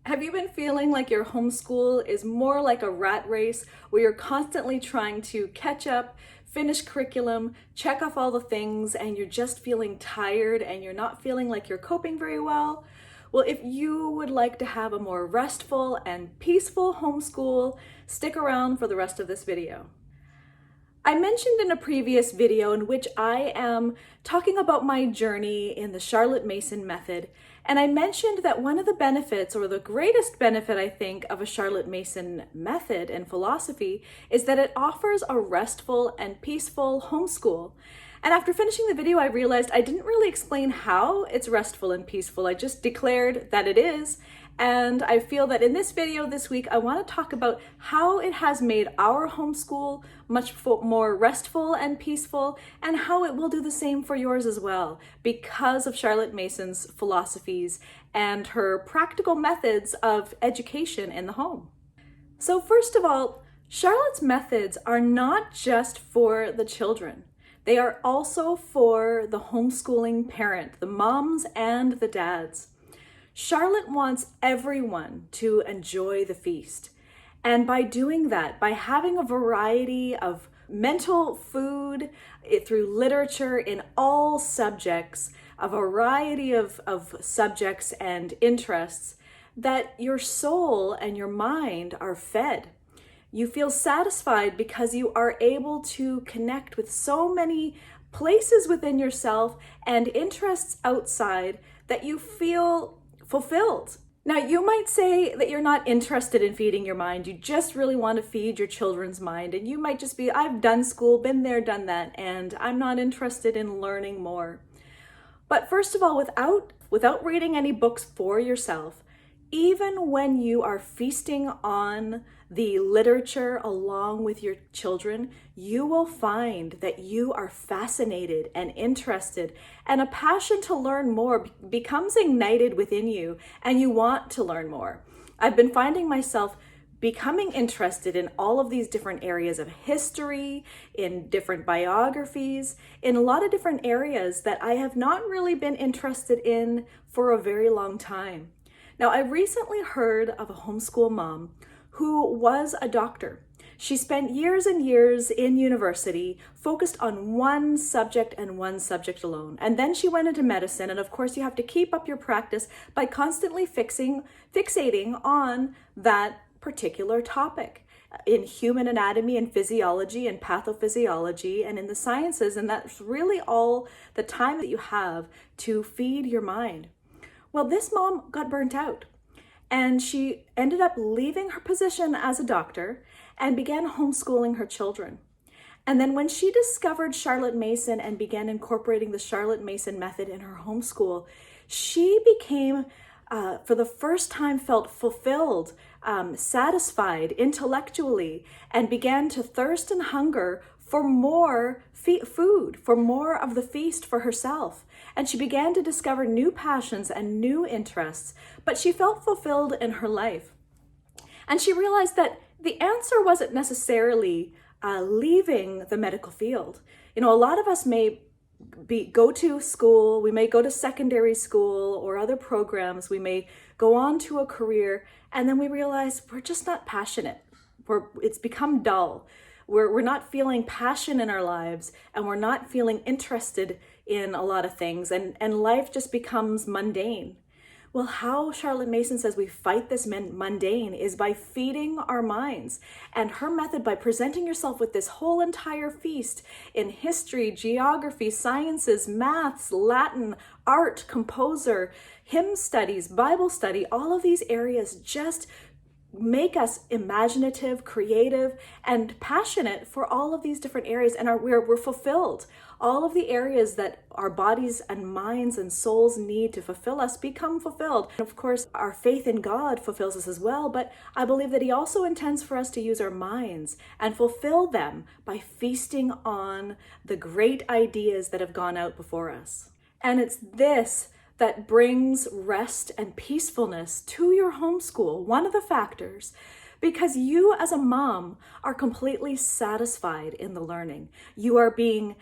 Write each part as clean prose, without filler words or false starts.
Have you been feeling like your homeschool is more like a rat race where you're constantly trying to catch up, finish curriculum, check off all the things, and you're just feeling tired and you're not feeling like you're coping very well? Well, if you would like to have a more restful and peaceful homeschool, stick around for the rest of this video. I mentioned in a previous video in which I am talking about my journey in the Charlotte Mason method, and I mentioned that one of the benefits, or the greatest benefit I think, of a Charlotte Mason method and philosophy is that it offers a restful and peaceful homeschool. And after finishing the video, I realized I didn't really explain how it's restful and peaceful. I just declared that it is. And I feel that in this video this week, I want to talk about how it has made our homeschool much more restful and peaceful, and how it will do the same for yours as well, because of Charlotte Mason's philosophies and her practical methods of education in the home. So first of all, Charlotte's methods are not just for the children. They are also for the homeschooling parent, the moms and the dads. Charlotte wants everyone to enjoy the feast. And by doing that, by having a variety of mental food through literature in all subjects, a variety of subjects and interests, that your soul and your mind are fed. You feel satisfied because you are able to connect with so many places within yourself and interests outside that you feel fulfilled. Now, you might say that you're not interested in feeding your mind. You just really want to feed your children's mind. And you might just be, I've done school, been there, done that, and I'm not interested in learning more. But first of all, without reading any books for yourself, even when you are feasting on the literature along with your children, you will find that you are fascinated and interested, and a passion to learn more becomes ignited within you, and you want to learn more. I've been finding myself becoming interested in all of these different areas of history, in different biographies, in a lot of different areas that I have not really been interested in for a very long time. Now, I recently heard of a homeschool mom who was a doctor. She spent years and years in university focused on one subject and one subject alone. And then she went into medicine. And of course, you have to keep up your practice by constantly fixating on that particular topic in human anatomy and physiology and pathophysiology and in the sciences. And that's really all the time that you have to feed your mind. Well, this mom got burnt out, and she ended up leaving her position as a doctor and began homeschooling her children. And then when she discovered Charlotte Mason and began incorporating the Charlotte Mason method in her homeschool, she became, for the first time, felt fulfilled, satisfied intellectually, and began to thirst and hunger for more food, for more of the feast for herself. And she began to discover new passions and new interests, but she felt fulfilled in her life. And she realized that the answer wasn't necessarily leaving the medical field. You know, a lot of us may go to school, we may go to secondary school or other programs, we may go on to a career, and then we realize we're just not passionate. It's become dull. We're not feeling passion in our lives, and we're not feeling interested in a lot of things, and life just becomes mundane. Well, how Charlotte Mason says we fight this mundane is by feeding our minds. And her method, by presenting yourself with this whole entire feast in history, geography, sciences, maths, Latin, art, composer, hymn studies, Bible study, all of these areas just make us imaginative, creative, and passionate for all of these different areas, and we're fulfilled. All of the areas that our bodies and minds and souls need to fulfill us become fulfilled. And of course, our faith in God fulfills us as well, but I believe that He also intends for us to use our minds and fulfill them by feasting on the great ideas that have gone out before us. And it's this that brings rest and peacefulness to your homeschool, one of the factors, because you as a mom are completely satisfied in the learning. You are being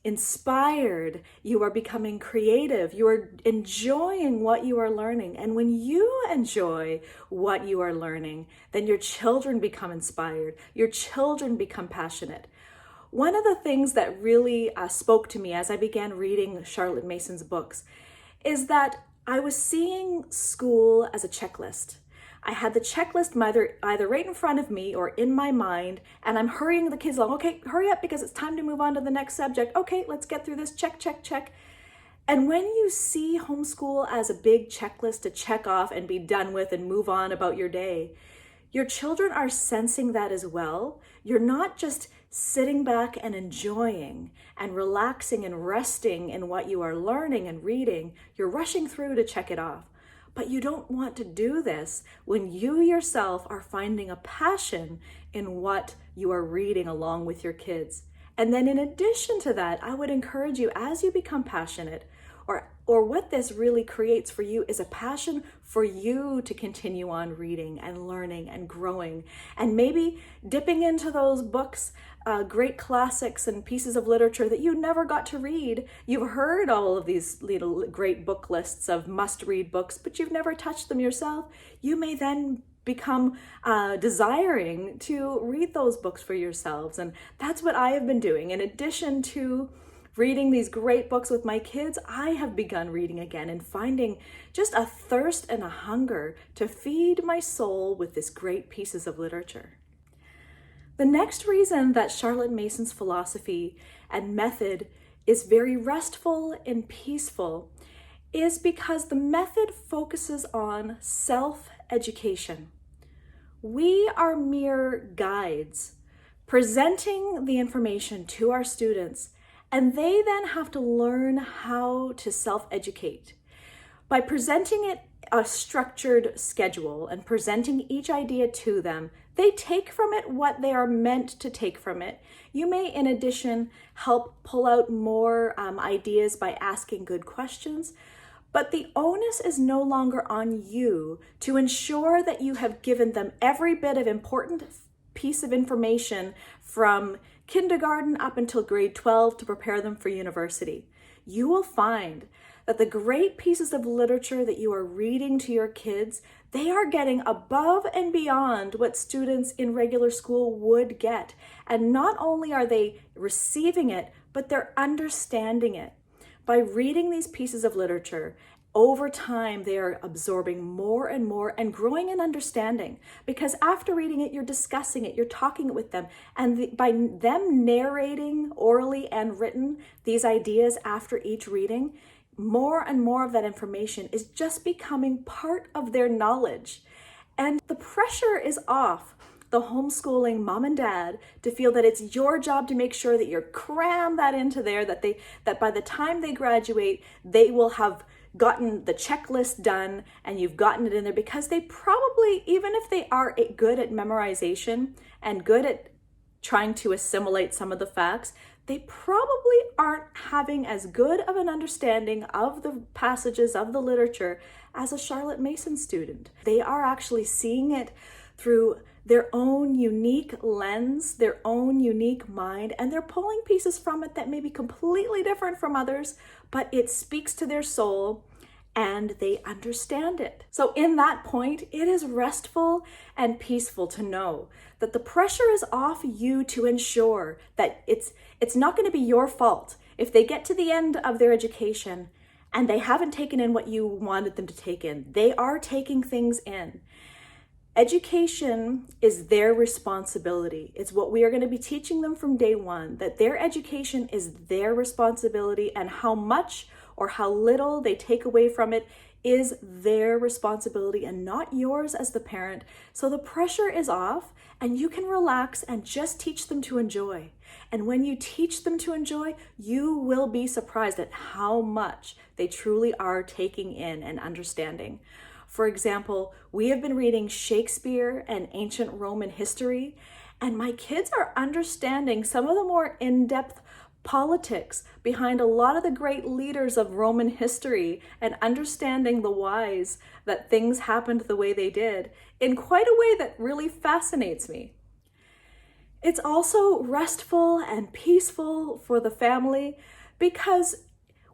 inspired, you are becoming creative, you are enjoying what you are learning. And when you enjoy what you are learning, then your children become inspired, your children become passionate. One of the things that really spoke to me as I began reading Charlotte Mason's books is that I was seeing school as a checklist. I had the checklist either right in front of me or in my mind, and I'm hurrying the kids along. Okay, hurry up because it's time to move on to the next subject. Okay, let's get through this. Check, check, check. And when you see homeschool as a big checklist to check off and be done with and move on about your day, your children are sensing that as well. You're not just sitting back and enjoying and relaxing and resting in what you are learning and reading. You're rushing through to check it off. But you don't want to do this when you yourself are finding a passion in what you are reading along with your kids. And then in addition to that, I would encourage you, as you become passionate, or what this really creates for you is a passion for you to continue on reading and learning and growing, and maybe dipping into those books, great classics and pieces of literature that you never got to read. You've heard all of these little great book lists of must-read books, but you've never touched them yourself. You may then become desiring to read those books for yourselves. And that's what I have been doing. In addition to reading these great books with my kids, I have begun reading again and finding just a thirst and a hunger to feed my soul with these great pieces of literature. The next reason that Charlotte Mason's philosophy and method is very restful and peaceful is because the method focuses on self-education. We are mere guides presenting the information to our students, and they then have to learn how to self-educate. By presenting it a structured schedule and presenting each idea to them, they take from it what they are meant to take from it. You may, in addition, help pull out more ideas by asking good questions, but the onus is no longer on you to ensure that you have given them every bit of important piece of information from kindergarten up until grade 12 to prepare them for university. You will find that the great pieces of literature that you are reading to your kids, they are getting above and beyond what students in regular school would get. And not only are they receiving it, but they're understanding it. By reading these pieces of literature, over time, they are absorbing more and more and growing in understanding, because after reading it, you're discussing it, you're talking it with them. And by them narrating orally and written these ideas after each reading, more and more of that information is just becoming part of their knowledge. And the pressure is off the homeschooling mom and dad to feel that it's your job to make sure that you're cram that into there, that by the time they graduate, they will have gotten the checklist done and you've gotten it in there, because they probably, even if they are good at memorization and good at trying to assimilate some of the facts, they probably aren't having as good of an understanding of the passages of the literature as a Charlotte Mason student. They are actually seeing it through their own unique lens, their own unique mind, and they're pulling pieces from it that may be completely different from others, but it speaks to their soul and they understand it. So in that point, it is restful and peaceful to know that the pressure is off you to ensure that it's not going to be your fault if they get to the end of their education and they haven't taken in what you wanted them to take in. They are taking things in. Education is their responsibility. It's what we are going to be teaching them from day one, that their education is their responsibility, and how much or how little they take away from it is their responsibility and not yours as the parent. So the pressure is off and you can relax and just teach them to enjoy. And when you teach them to enjoy, you will be surprised at how much they truly are taking in and understanding. For example, we have been reading Shakespeare and ancient Roman history, and my kids are understanding some of the more in-depth politics behind a lot of the great leaders of Roman history and understanding the whys that things happened the way they did in quite a way that really fascinates me. It's also restful and peaceful for the family because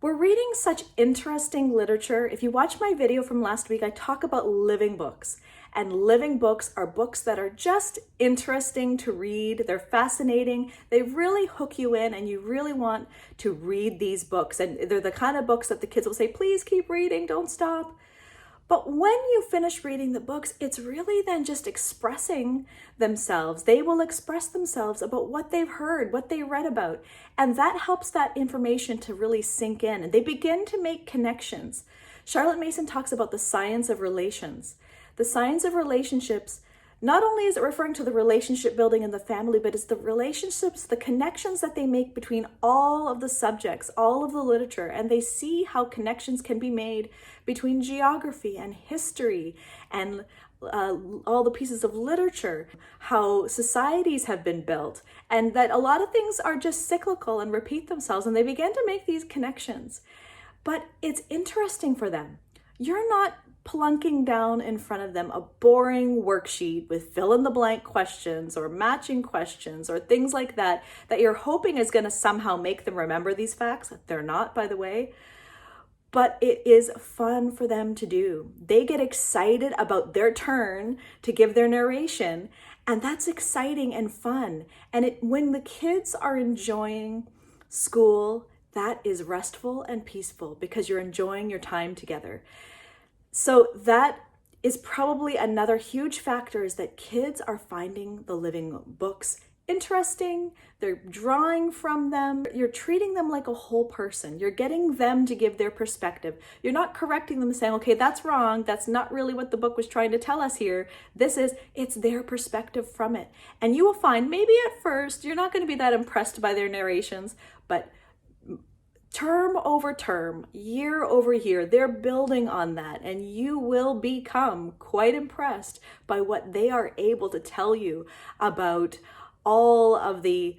we're reading such interesting literature. If you watch my video from last week, I talk about living books. And living books are books that are just interesting to read. They're fascinating. They really hook you in and you really want to read these books. And they're the kind of books that the kids will say, please keep reading, don't stop. But when you finish reading the books, it's really then just expressing themselves. They will express themselves about what they've heard, what they read about. And that helps that information to really sink in. And they begin to make connections. Charlotte Mason talks about the science of relations. The science of relationships, not only is it referring to the relationship building in the family, but it's the relationships, the connections that they make between all of the subjects, all of the literature, and they see how connections can be made between geography and history and all the pieces of literature, how societies have been built, and that a lot of things are just cyclical and repeat themselves, and they begin to make these connections. But it's interesting for them. You're not plunking down in front of them a boring worksheet with fill-in-the-blank questions or matching questions or things like that you're hoping is going to somehow make them remember these facts. They're not, by the way. But it is fun for them to do. They get excited about their turn to give their narration, and that's exciting and fun. And when the kids are enjoying school, that is restful and peaceful because you're enjoying your time together. So that is probably another huge factor, is that kids are finding the living books interesting. They're drawing from them. You're treating them like a whole person. You're getting them to give their perspective. You're not correcting them saying, okay, that's wrong. That's not really what the book was trying to tell us here. It's their perspective from it. And you will find maybe at first you're not going to be that impressed by their narrations, but term over term, year over year, they're building on that, and you will become quite impressed by what they are able to tell you about all of the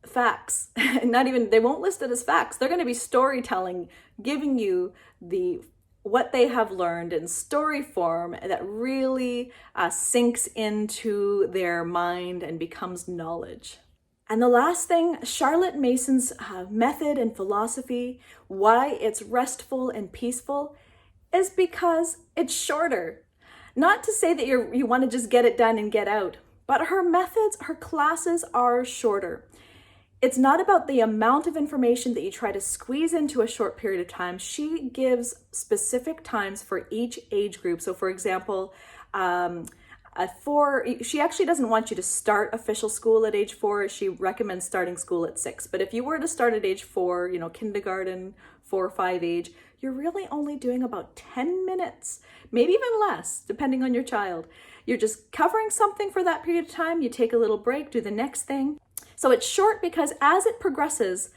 facts. They won't list it as facts. They're going to be storytelling, giving you what they have learned in story form that really sinks into their mind and becomes knowledge. And the last thing, Charlotte Mason's method and philosophy, why it's restful and peaceful, is because it's shorter. Not to say that you want to just get it done and get out, but her methods, her classes are shorter. It's not about the amount of information that you try to squeeze into a short period of time. She gives specific times for each age group. So for example, she actually doesn't want you to start official school at age 4. She recommends starting school at 6. But if you were to start at age 4, kindergarten, 4 or 5 age, you're really only doing about 10 minutes, maybe even less, depending on your child. You're just covering something for that period of time. You take a little break, do the next thing. So it's short because as it progresses,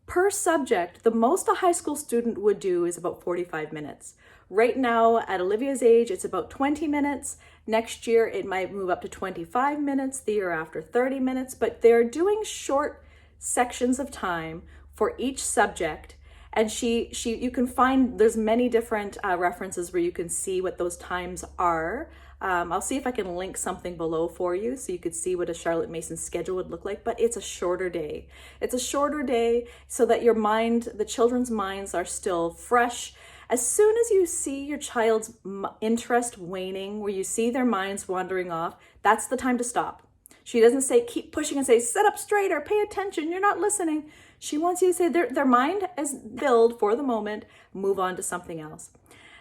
per subject, the most a high school student would do is about 45 minutes. Right now, at Olivia's age, it's about 20 minutes. Next year, it might move up to 25 minutes, the year after 30 minutes, but they're doing short sections of time for each subject. And you can find, there's many different references where you can see what those times are. I'll see if I can link something below for you so you could see what a Charlotte Mason schedule would look like, but it's a shorter day. It's a shorter day so that the children's minds are still fresh. As soon as you see your child's interest waning, where you see their minds wandering off, that's the time to stop. She doesn't say, keep pushing and say, sit up straight or pay attention, you're not listening. She wants you to say their mind is filled for the moment, move on to something else.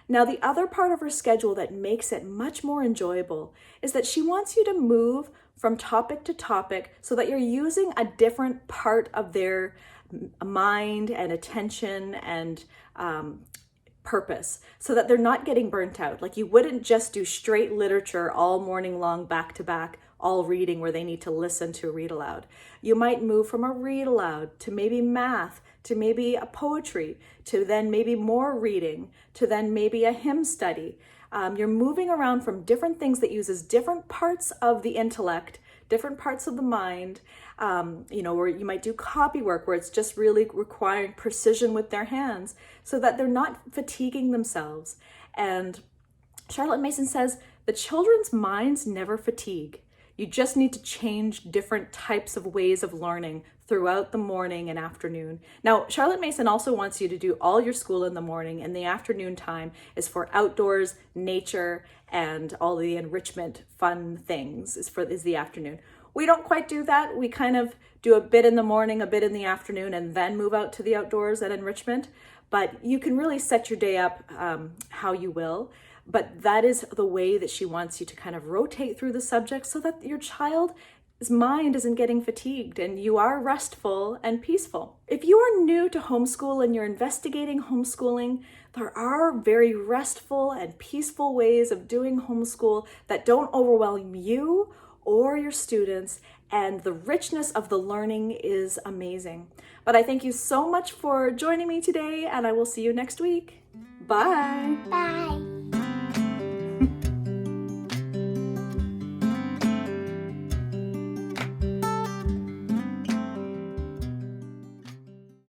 Now, the other part of her schedule that makes it much more enjoyable is that she wants you to move from topic to topic so that you're using a different part of their mind and attention and purpose so that they're not getting burnt out. Like you wouldn't just do straight literature all morning long, back to back, all reading where they need to listen to read aloud. You might move from a read aloud to maybe math, to maybe a poetry, to then maybe more reading, to then maybe a hymn study. You're moving around from different things that uses different parts of the intellect, different parts of the mind, where you might do copy work where it's just really requiring precision with their hands so that they're not fatiguing themselves. And Charlotte Mason says the children's minds never fatigue. You just need to change different types of ways of learning throughout the morning and afternoon. Now, Charlotte Mason also wants you to do all your school in the morning, and the afternoon time is for outdoors, nature, and all the enrichment fun things is the afternoon. We don't quite do that. We kind of do a bit in the morning, a bit in the afternoon, and then move out to the outdoors and enrichment. But you can really set your day up how you will. But that is the way that she wants you to kind of rotate through the subject so that your child's mind isn't getting fatigued and you are restful and peaceful. If you are new to homeschool and you're investigating homeschooling, there are very restful and peaceful ways of doing homeschool that don't overwhelm you or your students, and the richness of the learning is amazing. But I thank you so much for joining me today, and I will see you next week. Bye. Bye.